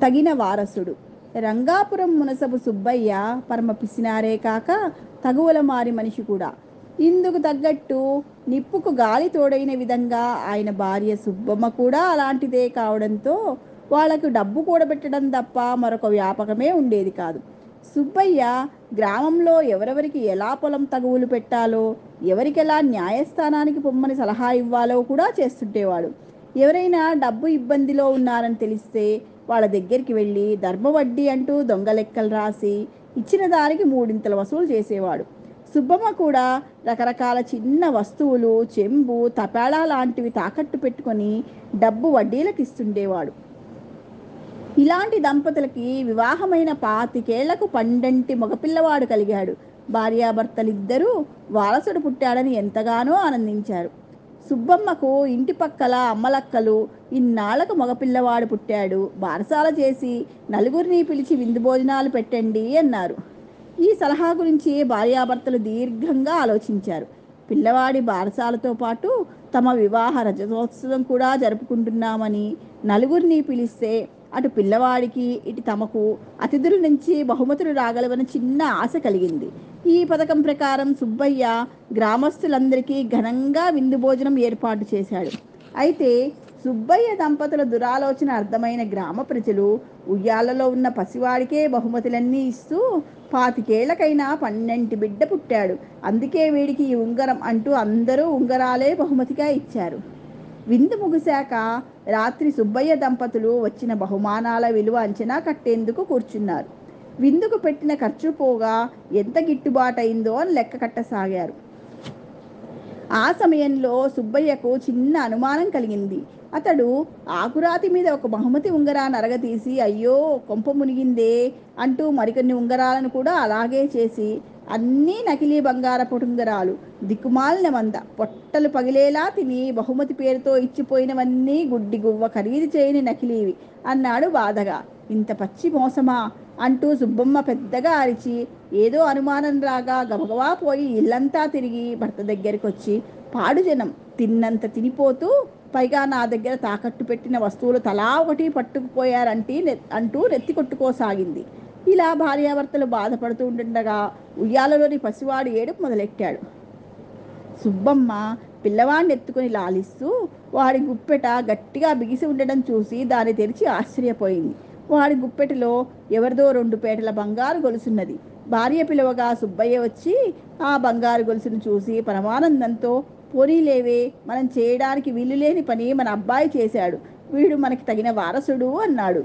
తగిన వారసుడు. రంగాపురం మునసబు సుబ్బయ్య పరమ పిసినారే కాక తగువల మారి మనిషి కూడా. ఇందుకు తగ్గట్టు నిప్పుకు గాలి తోడైన విధంగా ఆయన భార్య సుబ్బమ్మ కూడా అలాంటిదే కావడంతో వాళ్లకు డబ్బు కూడబెట్టడం తప్ప మరొక వ్యాపకమే ఉండేది కాదు. సుబ్బయ్య గ్రామంలో ఎవరెవరికి ఎలా పొలం తగువులు పెట్టాలో, ఎవరికెలా న్యాయస్థానానికి పొమ్మని సలహా ఇవ్వాలో కూడా చేస్తుంటేవాడు. ఎవరైనా డబ్బు ఇబ్బందిలో ఉన్నారని తెలిస్తే వాళ్ళ దగ్గరికి వెళ్ళి ధర్మవడ్డీ అంటూ దొంగ లెక్కలు రాసి ఇచ్చిన దానికి మూడింతలు వసూలు చేసేవాడు. సుబ్బమ్మ కూడా రకరకాల చిన్న వస్తువులు, చెంబు, తపాళా లాంటివి తాకట్టు పెట్టుకొని డబ్బు వడ్డీలకు ఇస్తుండేవాడు. ఇలాంటి దంపతులకి వివాహమైన 25 ఏళ్లకు పండంటి మగపిల్లవాడు కలిగాడు. భార్యాభర్తలిద్దరూ వారసుడు పుట్టాడని ఎంతగానో ఆనందించారు. సుబ్బమ్మకు ఇంటి పక్కల అమ్మలక్కలు ఇన్నాళ్లకు మగపిల్లవాడు పుట్టాడు, బారసాల చేసి నలుగురిని పిలిచి విందు భోజనాలు పెట్టండి అన్నారు. ఈ సలహా గురించి భార్యాభర్తలు దీర్ఘంగా ఆలోచించారు. పిల్లవాడి బారసాలతో పాటు తమ వివాహ రజతోత్సవం కూడా జరుపుకుంటున్నామని నలుగురిని పిలిస్తే అటు పిల్లవాడికి ఇటు తమకు అతిథుల నుంచి బహుమతులు రాగలవని చిన్న ఆశ కలిగింది. ఈ పథకం ప్రకారం సుబ్బయ్య గ్రామస్తులందరికీ ఘనంగా విందు భోజనం ఏర్పాటు చేశాడు. అయితే సుబ్బయ్య దంపతుల దురాలోచన అర్థమైన గ్రామ ప్రజలు ఉయ్యాలలో ఉన్న పసివాడికే బహుమతులన్నీ ఇస్తూ 25 ఏళ్లకైనా పండంటి బిడ్డ పుట్టాడు, అందుకే వీడికి ఈ ఉంగరం అంటూ అందరూ ఉంగరాలే బహుమతిగా ఇచ్చారు. విందు ముగిశాక రాత్రి సుబ్బయ్య దంపతులు వచ్చిన బహుమానాల విలువ అంచనా కట్టేందుకు కూర్చున్నారు. విందుకు పెట్టిన ఖర్చు పోగా ఎంత గిట్టుబాటయిందో అని లెక్క కట్టసాగారు. ఆ సమయంలో సుబ్బయ్యకు చిన్న అనుమానం కలిగింది. అతడు ఆకురాతి మీద ఒక బహుమతి ఉంగరాన్ని అరగతీసి అయ్యో కొంప మునిగిందే అంటూ మరికొన్ని ఉంగరాలను కూడా అలాగే చేసి అన్నీ నకిలీ బంగారపు ఉంగరాలు, దిక్కుమాలిన మంద, పొట్టలు పగిలేలా తిని బహుమతి పేరుతో ఇచ్చిపోయినవన్నీ గుడ్డి గువ్వ ఖరీదు చేయని నకిలీవి అన్నాడు బాధగా. ఇంత పచ్చి మోసమా అంటూ సుబ్బమ్మ పెద్దగా అరిచి ఏదో అనుమానం రాగా గబగబా పోయి ఇల్లంతా తిరిగి భర్త దగ్గరికి వచ్చి పాడు జనం తిన్నంత తినిపోతూ పైగా నా దగ్గర తాకట్టు పెట్టిన వస్తువులు తలా ఒకటి అంటూ నెత్తి కొట్టుకోసాగింది. ఇలా భార్యాభర్తలు బాధపడుతూ ఉంటుండగా ఉయ్యాలలోని పసివాడు ఏడుపు మొదలెట్టాడు. సుబ్బమ్మ పిల్లవాడిని ఎత్తుకుని లాలిస్తూ వాడి గుప్పెట గట్టిగా బిగిసి ఉండడం చూసి దాన్ని తెరిచి ఆశ్చర్యపోయింది. వాడి గుప్పెటలో ఎవరిదో 2 పేటల బంగారు గొలుసున్నది. భార్య పిలవగా సుబ్బయ్య వచ్చి ఆ బంగారు గొలుసును చూసి పరమానందంతో పోనీలేవే, మనం చేయడానికి వీలులేని పని మన అబ్బాయి చేశాడు, వీడు మనకి తగిన వారసుడు అన్నాడు.